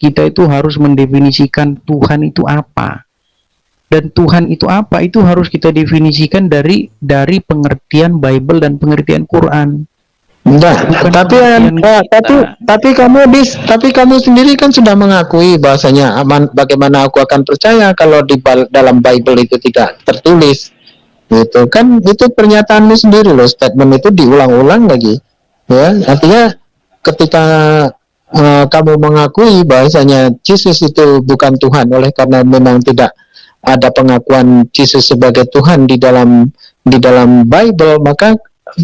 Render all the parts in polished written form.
kita itu harus mendefinisikan Tuhan itu apa. Dan Tuhan itu apa, itu harus kita definisikan dari pengertian Bible dan pengertian Quran. Enggak, tapi kamu sendiri kan sudah mengakui bahasanya bagaimana aku akan percaya kalau di dalam Bible itu tidak tertulis. Gitu kan, itu pernyataanmu sendiri loh, statement itu diulang-ulang lagi. Ya, artinya ketika kamu mengakui bahasanya Yesus itu bukan Tuhan oleh karena memang tidak ada pengakuan Yesus sebagai Tuhan di dalam Bible, maka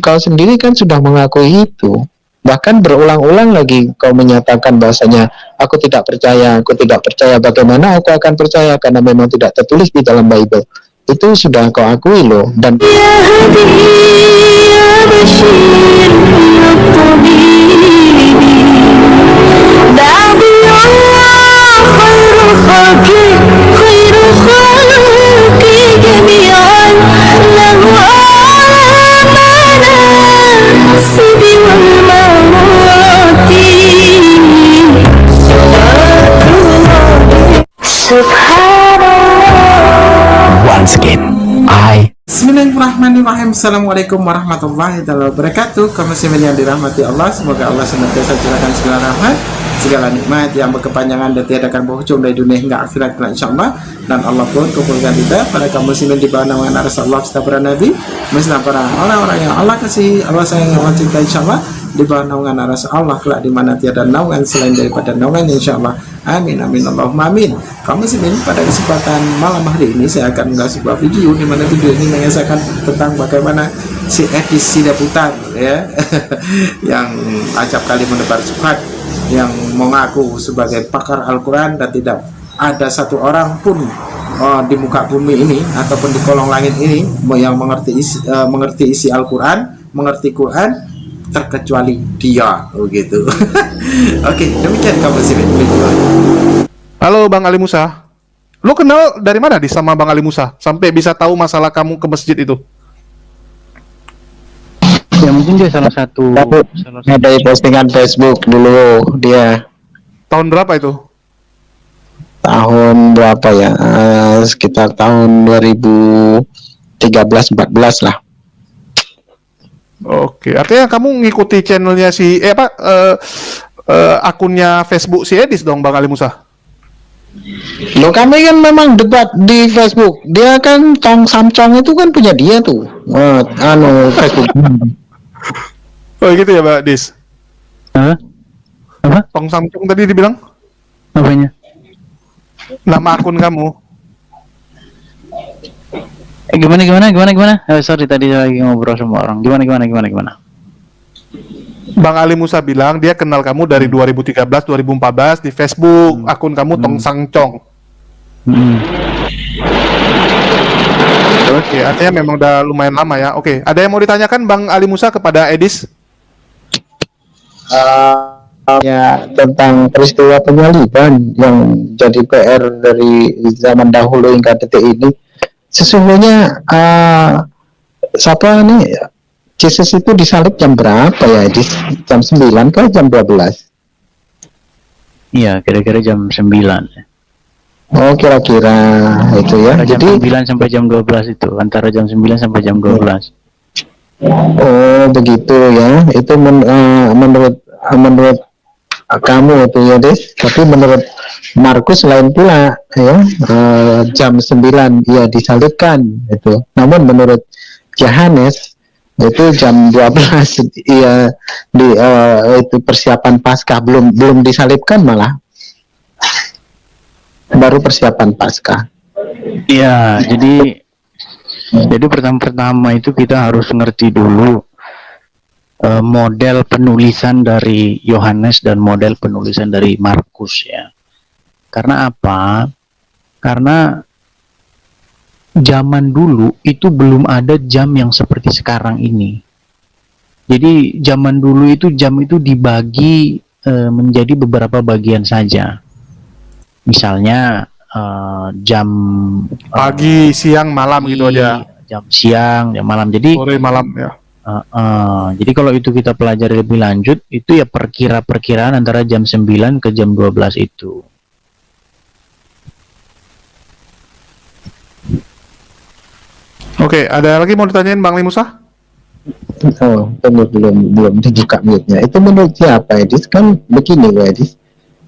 kau sendiri kan sudah mengakui itu. Bahkan berulang-ulang lagi kau menyatakan bahasanya aku tidak percaya, bagaimana aku akan percaya karena memang tidak tertulis di dalam Bible. Itu sudah kau akui loh. Dan once again, Bismillahirrahmanirrahim. Assalamualaikum warahmatullahi wabarakatuh. Kaum muslimin yang dirahmati Allah, semoga Allah senantiasa curahkan segala rahmat, segala nikmat yang berkepanjangan dan tiada akan berhujung dari dunia hingga akhirat kelak insyaallah. Dan Allah pun kumpulkan kita pada kaum muslimin di bawah naungan Rasulullah serta para nabi, beserta para orang-orang yang Allah kasihi, Allah sayang, Allah cinta insyaallah, di bawah naungan Rasulullah kelak di mana tiada naungan selain daripada naungan insyaallah. Amin amin Allahumma amin. Kaum muslimin, pada kesempatan malam hari ini saya akan mengunggah sebuah video di mana video ini mengisahkan tentang bagaimana si Edis Sidaputar ya yang acap kali menebar subhat, yang mengaku sebagai pakar Al-Quran dan tidak ada satu orang pun di muka bumi ini ataupun di kolong langit ini yang mengerti isi Al-Quran, mengerti Quran terkecuali dia begitu. Oke, demikian kamu muslimin. Halo Bang Ali Musa, lu kenal dari mana sama Bang Ali Musa sampai bisa tahu masalah kamu ke masjid itu? Ya mungkin dia salah satu ada postingan Facebook dulu dia. Tahun berapa itu? Tahun berapa ya? Sekitar tahun 2013-14 lah. Oke, artinya kamu ngikuti channelnya si akunnya Facebook si Edis dong Bang Ali Musa? Loh, kami kan memang debat di Facebook. Dia kan Tong Samcong itu kan punya dia tuh. Facebook. Oh gitu ya Mbak Dis? Apa? Tong Samcong tadi dibilang? Apanya? Nama akun kamu? Gimana? Sorry, tadi lagi ngobrol sama orang. Gimana? Bang Ali Musa bilang dia kenal kamu dari 2013-2014 di Facebook. Akun kamu Tong Samcong. Oke, artinya memang udah lumayan lama ya. Oke, ada yang mau ditanyakan Bang Ali Musa kepada Edis? Ya, tentang peristiwa penyaliban yang jadi PR dari zaman dahulu hingga detik ini. Sesungguhnya siapa nih Yesus itu disalib jam berapa ya? Di jam 9 ke jam 12? Iya, kira-kira jam 9. Oh, kira-kira itu ya. Jam Jadi 9 sampai jam 12 itu, antara jam 9 sampai jam 12. oh, begitu ya. Itu menurut kamu itu ya, Des. Tapi menurut Markus lain pula ya. Jam 9 ia disalibkan itu. Namun menurut Yohanes itu jam 12 ia itu persiapan Paskah, belum disalibkan, malah baru persiapan Paskah. Iya, jadi pertama-tama itu kita harus ngerti dulu model penulisan dari Yohanes dan model penulisan dari Markus ya. Karena apa? Karena zaman dulu itu belum ada jam yang seperti sekarang ini. Jadi zaman dulu itu jam itu dibagi menjadi beberapa bagian saja. Misalnya jam Pagi, siang, malam gitu aja. jam siang, jam malam. Jadi Sore, malam ya. Jadi kalau itu kita pelajari lebih lanjut, itu ya perkiraan antara jam 9 ke jam 12 itu. Oke, ada lagi mau ditanyain Bang Ali Musa? Oh, belum dibuka mute-nya. Itu menurut siapa, Edis? Kan begini, Edis.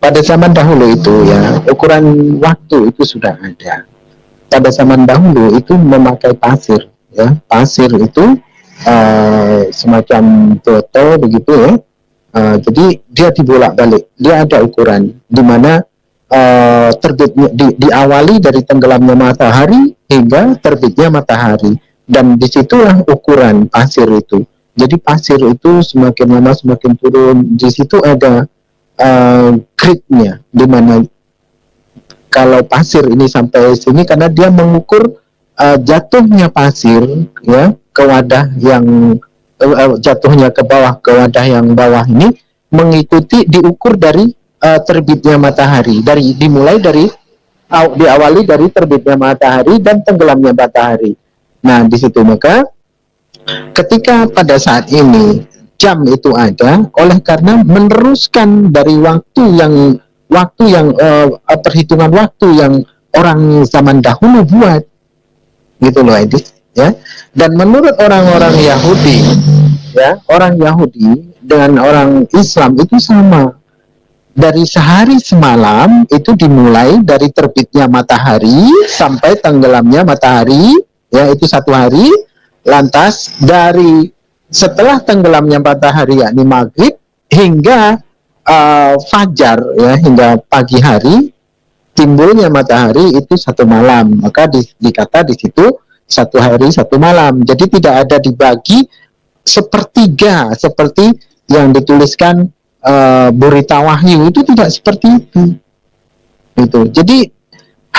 Pada zaman dahulu itu ya, ukuran waktu itu sudah ada. Pada zaman dahulu itu memakai pasir, ya. Pasir itu semacam foto begitu ya. Jadi dia dibolak-balik. Dia ada ukuran di mana terbitnya diawali dari tenggelamnya matahari hingga terbitnya matahari, dan disitulah ukuran pasir itu. Jadi pasir itu semakin lama semakin turun. Di situ ada gridnya, di mana kalau pasir ini sampai sini karena dia mengukur jatuhnya pasir ya ke wadah yang jatuhnya ke bawah, ke wadah yang bawah ini mengikuti diukur dari terbitnya matahari, dimulai dari diawali dari terbitnya matahari dan tenggelamnya matahari. Nah, di situ maka ketika pada saat ini jam itu ada, oleh karena meneruskan dari waktu yang perhitungan waktu yang orang zaman dahulu buat, gitu loh, Edis, ya. Dan menurut orang-orang Yahudi, ya, orang Yahudi dengan orang Islam itu sama. Dari sehari semalam itu dimulai dari terbitnya matahari sampai tenggelamnya matahari, ya, itu satu hari. Lantas dari setelah tenggelamnya matahari yakni maghrib hingga fajar, ya, hingga pagi hari timbulnya matahari itu satu malam. Maka dikata di situ satu hari satu malam. Jadi tidak ada dibagi sepertiga seperti yang dituliskan Burita Wahyu, itu tidak seperti itu. Jadi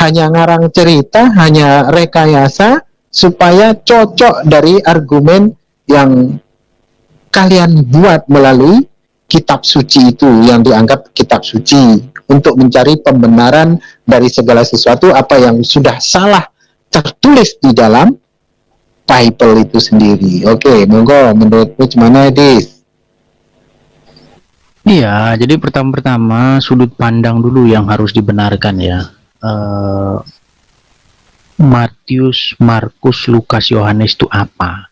hanya ngarang cerita, hanya rekayasa supaya cocok dari argumen yang kalian buat melalui kitab suci itu, yang dianggap kitab suci, untuk mencari pembenaran dari segala sesuatu apa yang sudah salah tertulis di dalam Bible itu sendiri. Oke, monggo, menurutmu gimana, Edis? Iya, jadi pertama-tama sudut pandang dulu yang harus dibenarkan ya. Matius, Markus, Lukas, Yohanes itu apa?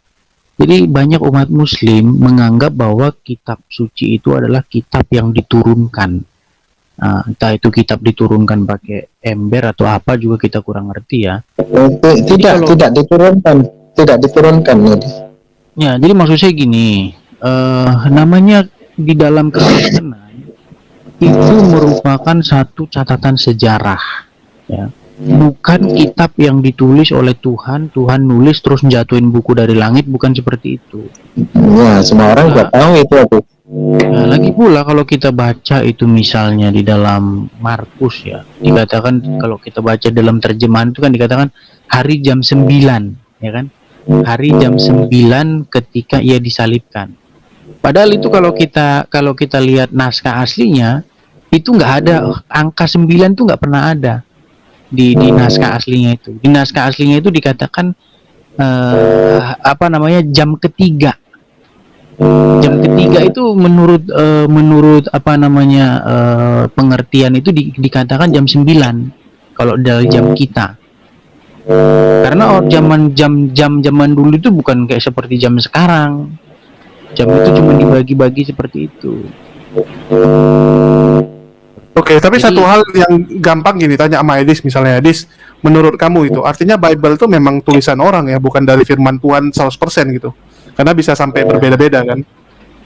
Jadi banyak umat muslim menganggap bahwa kitab suci itu adalah kitab yang diturunkan. Entah itu kitab diturunkan pakai ember atau apa juga kita kurang ngerti ya. Tidak diturunkan, Edis. Ya, jadi maksud saya gini, namanya di dalam Kekristenan itu merupakan satu catatan sejarah, ya. Bukan kitab yang ditulis oleh Tuhan nulis terus jatuhin buku dari langit, bukan seperti itu. Ya, semua orang juga tahu itu. Nah, lagi pula kalau kita baca itu misalnya di dalam Markus ya, dikatakan kalau kita baca dalam terjemahan itu kan dikatakan hari jam 9, ya kan? Hari jam 9 ketika ia disalibkan. Padahal itu kalau kita lihat naskah aslinya itu nggak ada angka 9, tuh nggak pernah ada di naskah aslinya itu. Di naskah aslinya itu dikatakan jam ketiga. Jam ketiga itu menurut pengertian itu dikatakan jam 9 kalau dari jam kita. Karena zaman dulu itu bukan kayak seperti jam sekarang. Jam itu cuma dibagi-bagi seperti itu. Oke, tapi satu hal yang gampang gini, tanya sama Edis misalnya, Edis, menurut kamu itu artinya Bible itu memang tulisan orang ya, bukan dari firman Tuhan 100% gitu. Karena bisa sampai berbeda-beda kan.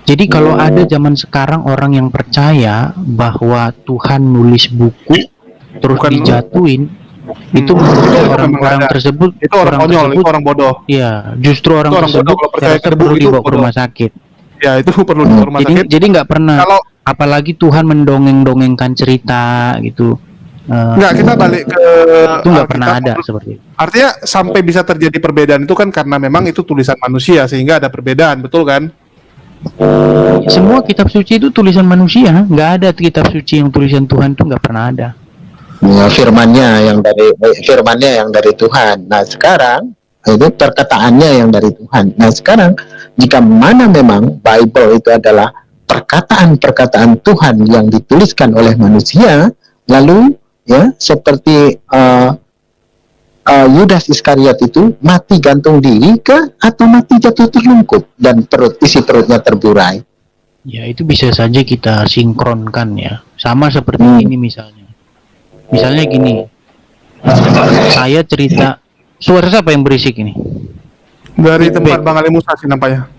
Jadi kalau ada zaman sekarang orang yang percaya bahwa Tuhan nulis buku terus dijatuhin, itu menurut orang-orang tersebut itu orang konyol, itu orang bodoh. Iya, justru orang tersebut perlu dibawa ke rumah sakit. Ya, itu perlu dibawa ke rumah sakit. Jadi nggak pernah. Apalagi Tuhan mendongeng-dongengkan cerita gitu. Nggak, kita balik ke itu nggak pernah ada seperti itu. Artinya sampai bisa terjadi perbedaan itu kan karena memang itu tulisan manusia sehingga ada perbedaan, betul kan? Semua kitab suci itu tulisan manusia, nggak ada kitab suci yang tulisan Tuhan, tuh nggak pernah ada. Ya, firmannya yang dari Tuhan. Nah, sekarang Itu perkataannya yang dari Tuhan. Nah sekarang jika mana memang Bible itu adalah perkataan-perkataan Tuhan yang dituliskan oleh manusia, lalu ya seperti Yudas Iskariot itu mati gantung diri atau mati jatuh terlungkup dan isi perutnya terburai. Ya, itu bisa saja kita sinkronkan ya. Sama seperti ini misalnya. Misalnya gini. Saya cerita, suara siapa yang berisik ini? Dari tempat Bang Ali Musa sih nampaknya.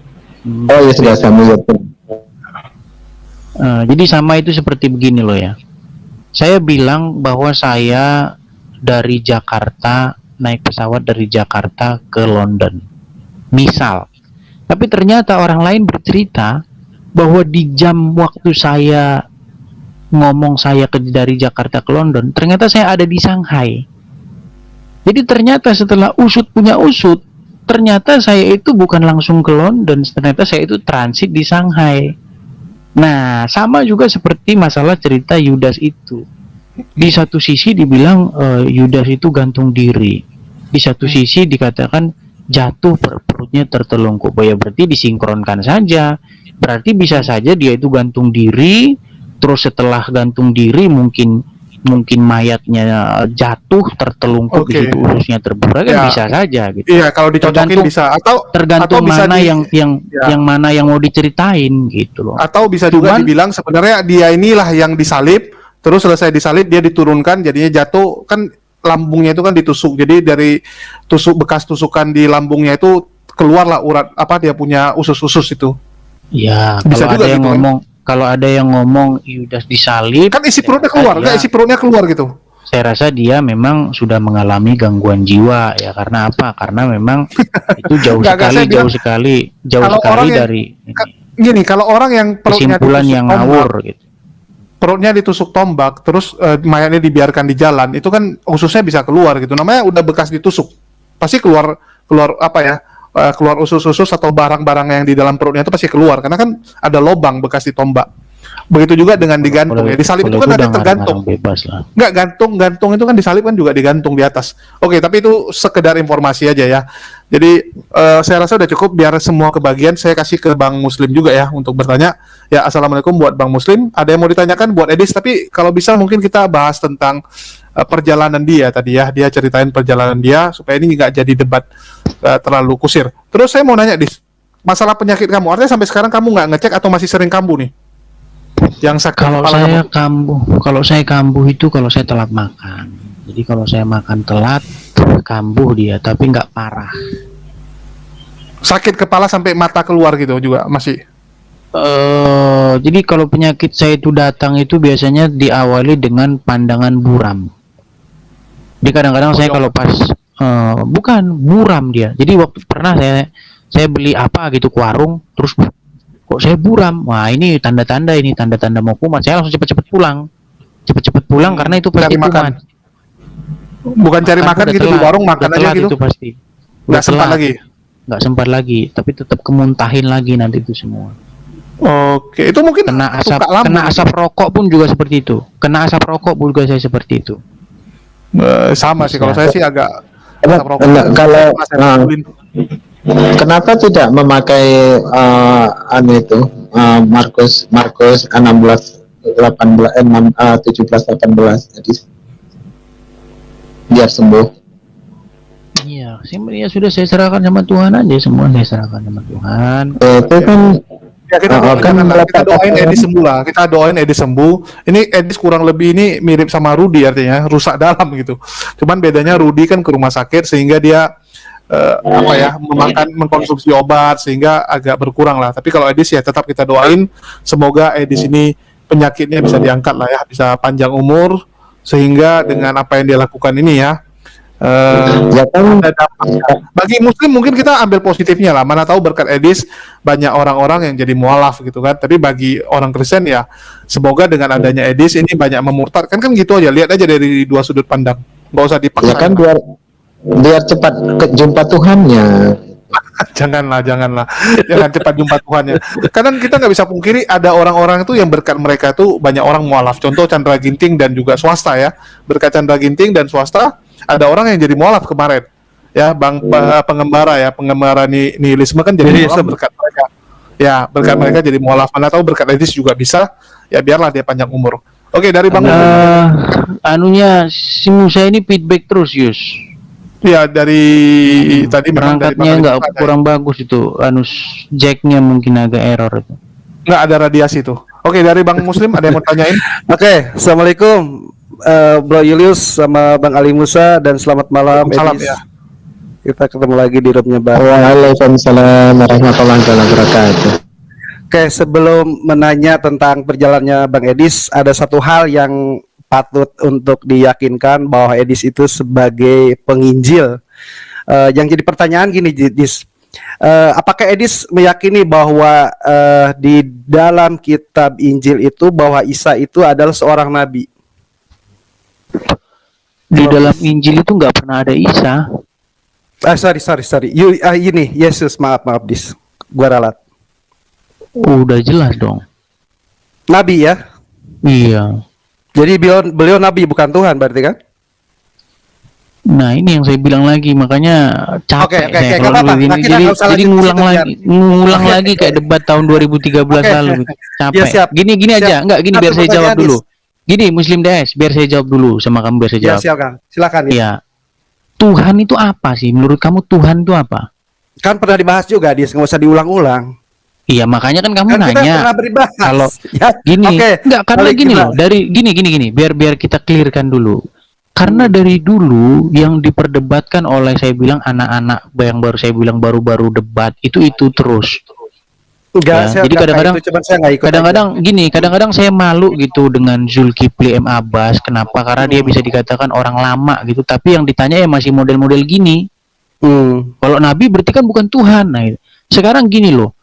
Oh ya sudah saya melihat. Jadi sama itu seperti begini loh ya. Saya bilang bahwa saya dari Jakarta naik pesawat dari Jakarta ke London. Misal. Tapi ternyata orang lain bercerita bahwa di jam waktu saya ngomong saya dari Jakarta ke London, ternyata saya ada di Shanghai. Jadi ternyata setelah usut punya usut, ternyata saya itu bukan langsung ke London, ternyata saya itu transit di Shanghai. Nah, sama juga seperti masalah cerita Yudas itu. Di satu sisi dibilang Yudas itu gantung diri, di satu sisi dikatakan jatuh perutnya tertelungkup. Ya berarti disinkronkan saja. Berarti bisa saja dia itu gantung diri, terus setelah gantung diri mungkin mayatnya jatuh tertelungkup, di situ ususnya terburai, kan bisa saja gitu. Iya, kalau dicocokin bisa, tergantung atau bisa mana yang mana yang mau diceritain gitu loh. Atau bisa juga dibilang sebenarnya dia inilah yang disalib, terus selesai disalib dia diturunkan, jadinya jatuh, kan lambungnya itu kan ditusuk, jadi dari bekas tusukan di lambungnya itu keluarlah urat dia punya usus-usus itu. Ya, bisa kalau ada yang gitu, ngomong kalau ada yang ngomong Yudas disalib, kan isi perutnya keluar, isi perutnya keluar gitu. Saya rasa dia memang sudah mengalami gangguan jiwa ya, karena apa? Karena memang itu jauh sekali dari gini, kalau orang yang kesimpulan yang ngawur gitu. Perutnya ditusuk tombak, terus mayatnya dibiarkan di jalan, itu kan ususnya bisa keluar gitu. Namanya udah bekas ditusuk, pasti keluar keluar usus-usus atau barang-barang yang di dalam perutnya itu pasti keluar, karena kan ada lubang bekas ditombak. Begitu juga dengan digantung ya. Disalib itu kan ada tergantung. Enggak, gantung itu kan disalib kan juga digantung di atas. Oke, tapi itu sekedar informasi aja ya. Jadi saya rasa udah cukup, biar semua kebagian. Saya kasih ke Bang Muslim juga ya untuk bertanya. Ya, assalamualaikum buat Bang Muslim. Ada yang mau ditanyakan buat Edis, tapi kalau bisa mungkin kita bahas tentang perjalanan dia tadi ya. Dia ceritain perjalanan dia supaya ini nggak jadi debat terlalu kusir. Terus saya mau nanya, Dis, masalah penyakit kamu, artinya sampai sekarang kamu nggak ngecek atau masih sering kambuh nih? Yang sakit kalau saya kambuh itu kalau saya telat makan. Jadi kalau saya makan telat kambuh dia, tapi nggak parah. Sakit kepala sampai mata keluar gitu juga masih? Jadi kalau penyakit saya itu datang itu biasanya diawali dengan pandangan buram. Jadi kadang-kadang saya kalau pas bukan buram dia. Jadi waktu pernah saya beli apa gitu ke warung, terus kok saya buram. Wah, ini tanda-tanda mau kumat. Saya langsung cepet-cepet pulang karena itu pasti kumat. Bukan cari makan gitu di warung, makan aja gitu. Itu pasti. Nggak sempat lagi, tapi tetap kemuntahin lagi nanti itu semua. Oke, itu mungkin kena asap rokok pun juga seperti itu. Kena asap rokok juga saya seperti itu. Sama sih, kalau saya sih agak kenapa tidak memakai Markus 16 18 17 18 jadi biar sembuh. Iya, ya sudah saya serahkan sama Tuhan aja, semua saya serahkan sama Tuhan. Itu kan ya, kita doain Edis sembuh lah. Kita doain Edis sembuh. Ini Edis kurang lebih ini mirip sama Rudi, artinya rusak dalam gitu. Cuman bedanya Rudi kan ke rumah sakit sehingga dia mengkonsumsi obat sehingga agak berkurang lah. Tapi kalau Edis ya tetap kita doain semoga Edis ini penyakitnya bisa diangkat lah ya, bisa panjang umur sehingga dengan apa yang dia lakukan ini ya. Bagi Muslim mungkin kita ambil positifnya lah, mana tahu berkat Edis banyak orang-orang yang jadi mualaf gitu kan. Tapi bagi orang Kristen ya semoga dengan adanya Edis ini banyak memurtadkan, kan gitu aja, lihat aja dari dua sudut pandang, nggak usah dipaksa ya kan, biar cepat jumpa Tuhannya. jangan cepat jumpa Tuhannya. Kadang kita nggak bisa pungkiri ada orang-orang itu yang berkat mereka itu banyak orang mualaf. Contoh Chandra Ginting dan juga swasta ya, berkat Chandra Ginting dan swasta ada orang yang jadi mualaf kemarin. ya pengembara nihilisme kan jadi mualaf berkat mereka. Ya, berkat mereka jadi mualaf, mana tahu berkat Edis juga bisa. Ya biarlah dia panjang umur. Oke, dari Bang Anunya si Musa ini feedback terus, Yus. ya dari tadi memang dari Berangkatnya Bang nggak Edis kurang bagus itu, jacknya mungkin agak error itu. nggak ada radiasi tuh. Oke, dari Bang Muslim ada yang mau tanyain? Oke, assalamualaikum Bro Julius sama Bang Ali Musa, dan selamat malam Salam Edis. ya. Kita ketemu lagi di roomnya Bang. Waalaikumsalam warahmatullahi wabarakatuh. Oke, sebelum menanya tentang perjalanannya Bang Edis, ada satu hal yang patut untuk diyakinkan bahwa Edis itu sebagai penginjil. Yang jadi pertanyaan gini, Edis, apakah Edis meyakini bahwa di dalam kitab Injil itu bahwa Isa itu adalah seorang nabi? Di dalam Injil itu nggak pernah ada Isa. Sorry. Ini Yesus, maaf Dis, gua ralat. Udah jelas dong. Nabi ya. Iya. Jadi beliau nabi bukan Tuhan berarti kan? Nah, ini yang saya bilang lagi, makanya capek Oke, saya nggak kalau apa-apa. begini. Nah, kita Jadi nggak usah lagi ngulang ke situ, lagi, ngulang Oke. lagi kayak debat tahun 2013 lalu gitu. Capek. Ya, siap. Gini Siap. aja, enggak gini Satu biar saya jawab pertanyaan, dulu. Gini Muslim DS, biar saya jawab dulu sama kamu biar saya Ya, jawab. silakan. Ya. Iya. Tuhan itu apa sih? Menurut kamu Tuhan itu apa? Kan pernah dibahas juga, Dis, nggak usah diulang-ulang. Iya, makanya kan kamu Kan kita nanya. pernah berbahas. Kalau Ya, Gini, oke. enggak karena Balik gini kita. loh, dari gini, biar kita clearkan dulu. Karena dari dulu yang diperdebatkan oleh saya bilang anak-anak yang baru saya bilang baru-baru debat itu terus. Enggak, Ya, saya jadi kata kadang-kadang- itu, cuman saya nggak ikut Kadang-kadang saya malu gitu dengan Zulkifli M. Abbas. Kenapa? Karena dia bisa dikatakan orang lama gitu, tapi yang ditanya ya masih model-model gini. aja. Kalau Nabi berarti kan bukan Tuhan. Nah, sekarang gini loh.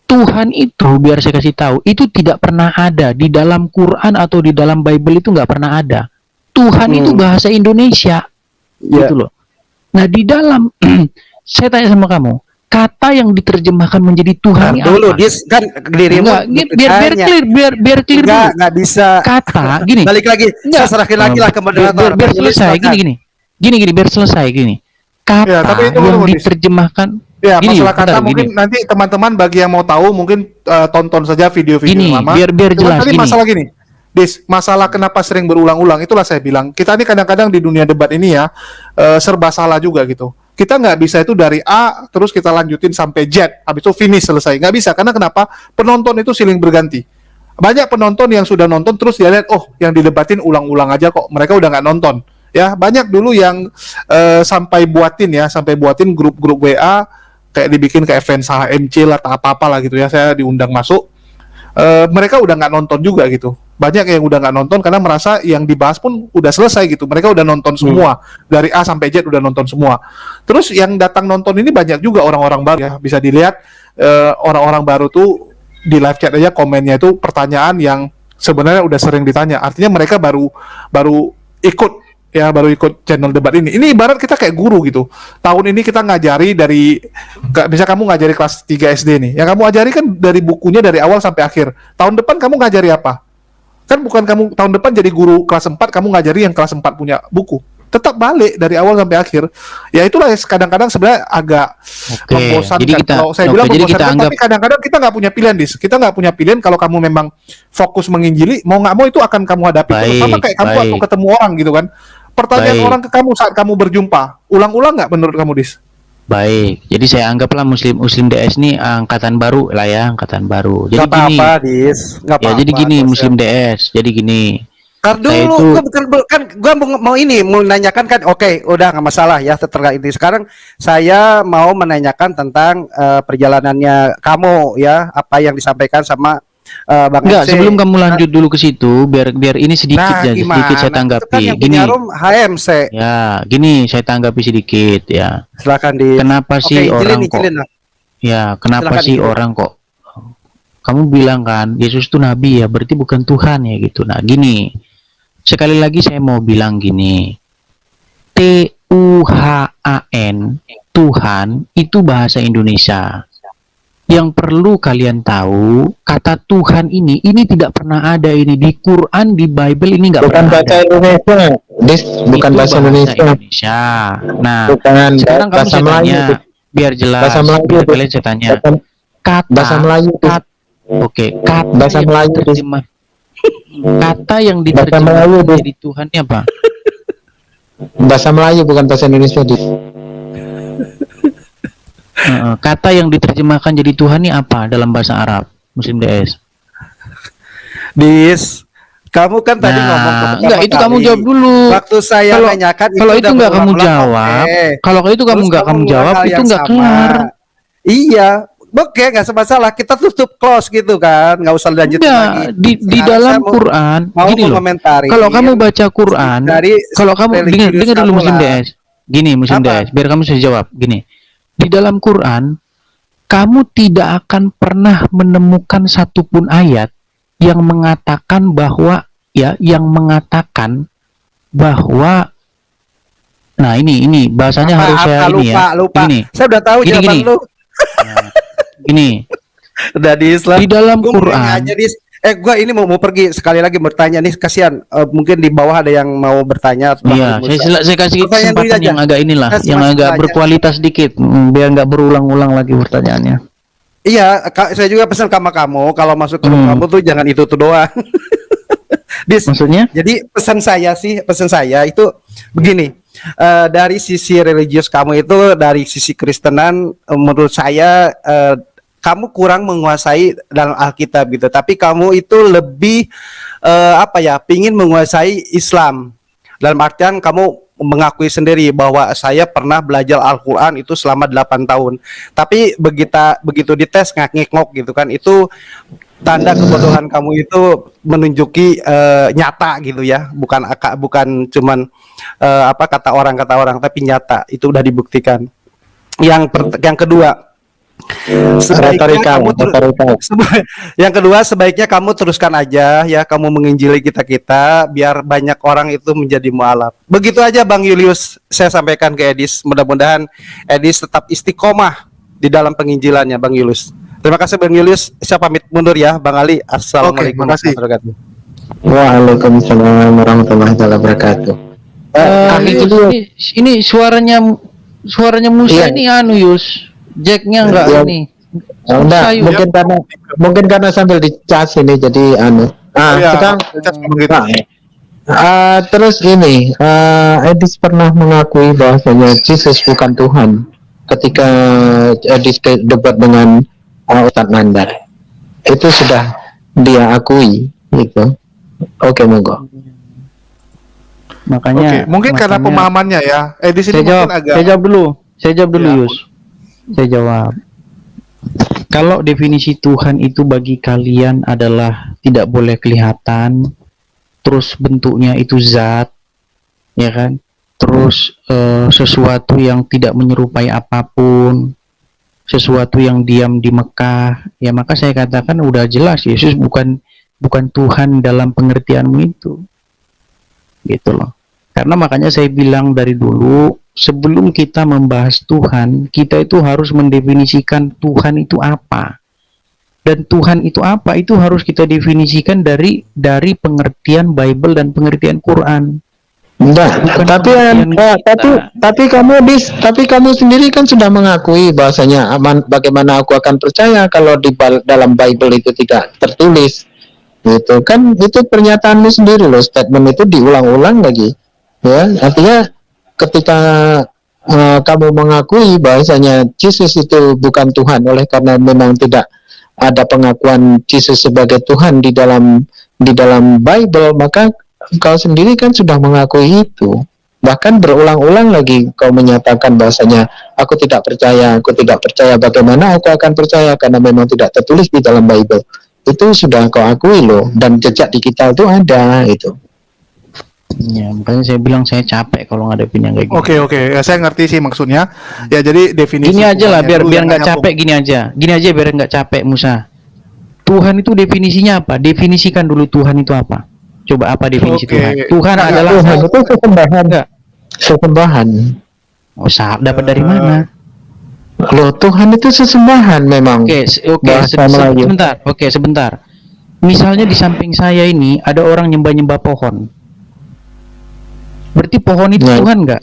Tuhan itu biar saya kasih tahu, itu tidak pernah ada di dalam Quran atau di dalam Bible, itu nggak pernah ada. Tuhan itu bahasa Indonesia, Ya. gitu loh. Nah di dalam, saya tanya sama kamu, kata yang diterjemahkan menjadi Tuhan ini Dulu, apa? Dis, kan dirimu Enggak, biar clear dulu. nggak bisa. Kata gini. Balik lagi, Enggak. saya serahkan lagi lah ke moderator. Biar selesai gini biar selesai gini. Kata Ya, tapi itu yang dulu, Dis. diterjemahkan Ya, gini, masalah bentar, kata gini. mungkin nanti teman-teman bagi yang mau tahu mungkin tonton saja video-video Gini, yang lama. biar Cuman jelas tadi gini. masalah gini. Dis, masalah kenapa sering berulang-ulang itulah saya bilang. Kita ini kadang-kadang di dunia debat ini ya serba salah juga gitu. Kita nggak bisa itu dari A terus kita lanjutin sampai Z, habis itu finish selesai. Nggak bisa karena kenapa? Penonton itu silih berganti. Banyak penonton yang sudah nonton terus dia lihat, oh yang didebatin ulang-ulang aja kok. Mereka udah nggak nonton. Ya banyak dulu yang sampai buatin grup-grup WA kayak dibikin kayak fans HMC lah atau apa-apa lah gitu ya. Saya diundang masuk. Mereka udah nggak nonton juga gitu. Banyak yang udah nggak nonton karena merasa yang dibahas pun udah selesai gitu. Mereka udah nonton semua dari A sampai Z udah nonton semua. Terus yang datang nonton ini banyak juga orang-orang baru ya. Bisa dilihat orang-orang baru tuh di live chat aja komennya itu pertanyaan yang sebenarnya udah sering ditanya. Artinya mereka baru ikut channel debat ini. Ini ibarat kita kayak guru gitu. Tahun ini kita ngajari bisa kamu ngajari kelas 3 SD nih. Yang kamu ajari kan dari bukunya dari awal sampai akhir. Tahun depan kamu ngajari apa? Kan bukan kamu tahun depan jadi guru kelas 4 kamu ngajari yang kelas 4 punya buku. Tetap balik dari awal sampai akhir. Ya itulah kadang-kadang sebenarnya agak Oke, membosankan. jadi kita- Kalau saya oke, bilang jadi kita membosankan, anggap- tapi kadang-kadang kita nggak punya pilihan, Dis. Kita nggak punya pilihan kalau kamu memang fokus menginjili, mau nggak mau itu akan kamu hadapi. Baik, Sama kayak kamu baik. waktu ketemu orang gitu kan. Pertanyaan Baik. orang ke kamu saat kamu berjumpa, ulang-ulang nggak menurut kamu, Dis? Baik, jadi saya anggaplah Muslim DS ini angkatan baru lah ya, angkatan baru. Jadi Nggak gini, apa-apa, Dis. Nggak ya apa-apa. jadi gini Terus Muslim DS, jadi gini. Ntar Saya dulu, itu- gua mau menanyakan kan, oke, udah nggak masalah ya terkait ini. Sekarang saya mau menanyakan tentang perjalanannya kamu ya, apa yang disampaikan sama Bang Enggak, MC. sebelum kamu lanjut dulu ke situ, biar ini sedikit Nah, ya, gimana? sedikit saya Itu kan tanggapi. yang Gini, punya room HMC. ya, gini saya tanggapi sedikit ya. Silakan di. Kenapa Oke, sih orang izinin, kok? izinin lah. Ya, kenapa Silakan, sih izinin. orang kok? Kamu bilang kan Yesus itu nabi ya, berarti bukan Tuhan ya gitu. Nah, gini. Sekali lagi saya mau bilang gini. Tuhan, Tuhan itu bahasa Indonesia. Yang perlu kalian tahu, kata Tuhan ini tidak pernah ada ini di Quran, di Bible ini nggak Bukan pernah bahasa ada. Indonesia, Dis, bukan Itu bahasa Indonesia. Indonesia. Nah, Bukan sekarang kamu bahasa saya Melayu. tanya, Dis. biar jelas, Bahasa Melayu. biar Dis. kalian saya tanya. Bahasa Melayu. Dis. Oke, kata Bahasa yang Melayu. Dis. diterjemah, kata yang Melayu, diterjemahkan Dis. jadi Tuhan ini apa? Bahasa Melayu bukan bahasa Indonesia. Dis. Kata yang diterjemahkan jadi Tuhan ini apa dalam bahasa Arab, Muslim DS? Kamu kan tadi ngomong pertama enggak, itu kamu kali. jawab dulu. Waktu saya Kalau- nanyakan Kalau itu udah enggak kamu berulang-ulang, jawab, oke. kalau itu kamu Terus enggak kamu mengulang jawab, hal itu yang enggak sama. kelar. Iya, oke, nggak masalah. Kita tutup close gitu kan, nggak usah lanjutin Enggak, lagi. di Sekarang dalam saya mau- Quran, mau gini loh. mengomentari Kalau kamu baca Quran, dari kalau kamu dengar religius dulu kamu Muslim lah. DS. Gini Muslim Apa? DS, biar kamu saya jawab. Gini. Di dalam Quran, kamu tidak akan pernah menemukan satupun ayat yang mengatakan bahwa nah ini bahasanya harus saya ini ya. Lupa. Gini. Saya udah tahu Gini, jawaban gini. lu. Gini. Udah di Islam. Di dalam Gua mau Quran. nanya aja, Dis. Gua ini mau pergi sekali lagi bertanya nih, kasihan. Mungkin di bawah ada yang mau bertanya. Iya, saya kasih Pertanyaan dulu kesempatan aja. yang agak inilah, Saya yang masih agak tanya. berkualitas sedikit, biar nggak berulang-ulang lagi pertanyaannya. Iya, saya juga pesan sama kamu kalau masuk ke rumah kamu tuh jangan itu tuh doang. Dis, Maksudnya? jadi pesan saya itu begini. Dari sisi religius kamu itu, dari sisi Kristenan, menurut saya kamu kurang menguasai dalam Alkitab gitu. Tapi kamu itu lebih pingin menguasai Islam. Dalam artian kamu mengakui sendiri bahwa saya pernah belajar Al-Quran itu selama 8 tahun. Tapi begitu dites ngak-ngok gitu kan, itu tanda kebodohan kamu itu menunjuki nyata gitu ya, bukan cuman kata orang tapi nyata, itu udah dibuktikan. Yang kedua, Retorika. yang kedua, sebaiknya kamu teruskan aja ya, kamu menginjili kita biar banyak orang itu menjadi mualaf. Begitu aja Bang Julius, saya sampaikan ke Edis. Mudah-mudahan Edis tetap istiqomah di dalam penginjilannya, Bang Julius. Terima kasih Bang Julius. Saya pamit mundur ya, Bang Ali. Assalamualaikum Oke, makasih. warahmatullahi wabarakatuh. Waalaikumsalam warahmatullahi wabarakatuh. Ini suaranya Musa Iya. ini Yus. Jacknya enggak Iya. ini. Enggak, Susah, Yus. mungkin karena sambil dicas ini jadi sekarang begitu. terus ini Edis pernah mengakui bahwasanya Yesus bukan Tuhan ketika Edis debat dengan Ustadz Nandar. Itu sudah dia akui gitu. Oke, monggo. Makanya Mungkin karena pemahamannya ya. Di saya sini jawab, mungkin agak saya jawab dulu Ya, Yus. Saya jawab. Kalau definisi Tuhan itu bagi kalian adalah tidak boleh kelihatan, terus bentuknya itu zat, ya kan? Terus sesuatu yang tidak menyerupai apapun, sesuatu yang diam di Mekah, ya maka saya katakan udah jelas Yesus bukan Tuhan dalam pengertianmu itu, gitu loh. Karena makanya saya bilang dari dulu, sebelum kita membahas Tuhan, kita itu harus mendefinisikan Tuhan itu apa. Dan Tuhan itu apa, itu harus kita definisikan dari pengertian Bible dan pengertian Quran. Enggak, Bukan tapi pengertian kita. tapi kamu sendiri kan sudah mengakui bahwasanya bagaimana aku akan percaya kalau dalam Bible itu tidak tertulis. Gitu kan, itu pernyataanmu sendiri loh, statement itu diulang-ulang lagi. Ya, artinya ketika kamu mengakui bahwasanya Yesus itu bukan Tuhan oleh karena memang tidak ada pengakuan Yesus sebagai Tuhan di dalam Bible, maka kau sendiri kan sudah mengakui itu. Bahkan berulang-ulang lagi kau menyatakan bahwasanya aku tidak percaya, bagaimana aku akan percaya karena memang tidak tertulis di dalam Bible. Itu sudah kau akui loh, dan jejak digital itu ada itu. Ya, makanya saya bilang saya capek kalau ngadepin yang kayak gini. Oke, ya, saya ngerti sih maksudnya. Ya jadi definisi Gini aja lah, Tuhannya biar dulu nggak yang capek. Gini aja biar nggak capek Musa. Tuhan itu definisinya apa? Definisikan dulu Tuhan itu apa. Coba apa definisi Oke. Tuhan? Tuhan Nah, adalah Tuhan itu sesembahan. Enggak. Sesembahan. Oh, dapat dari mana? Loh, Tuhan itu sesembahan memang. Oke, Bahasa Melayu. sebentar. Misalnya di samping saya ini ada orang nyembah-nyembah pohon. Berarti pohon itu Ya. Tuhan nggak?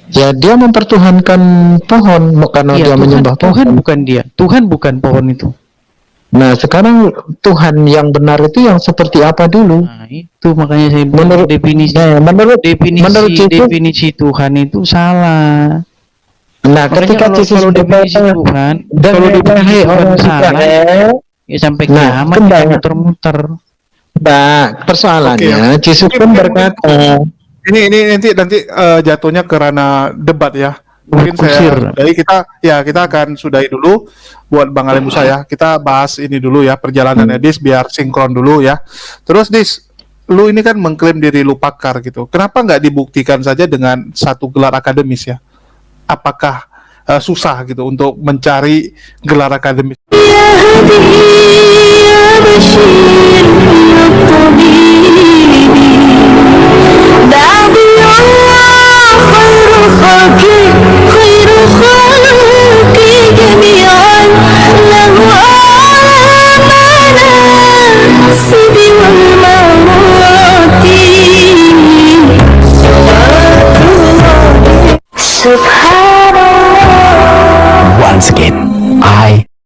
Ya dia mempertuhankan pohon karena Iya, dia Tuhan, menyembah Tuhan pohon. bukan dia. Tuhan bukan pohon itu. Nah sekarang Tuhan yang benar itu yang seperti apa dulu? Nah, itu makanya saya bilang Menurut definisi menurut definisi Yesus, definisi Tuhan itu salah. nah Makanya ketika Yesus kalau definisi berkata, Tuhan, dan kalau definisi hai Tuhan orang salah, Israel, ya sampai nah kiamat kembali. kita muter-muter. Nah, persoalannya Yesus pun berkata, Ini nanti jatuhnya ke ranah debat ya. Mungkin Kusir. saya sudahi, kita akan sudahi dulu buat Bang Ali Musa ya. Kita bahas ini dulu ya, perjalanan Edis biar sinkron dulu ya. Terus Dis, lu ini kan mengklaim diri lu pakar gitu. Kenapa nggak dibuktikan saja dengan satu gelar akademis ya? Apakah susah gitu untuk mencari gelar akademis? Subhan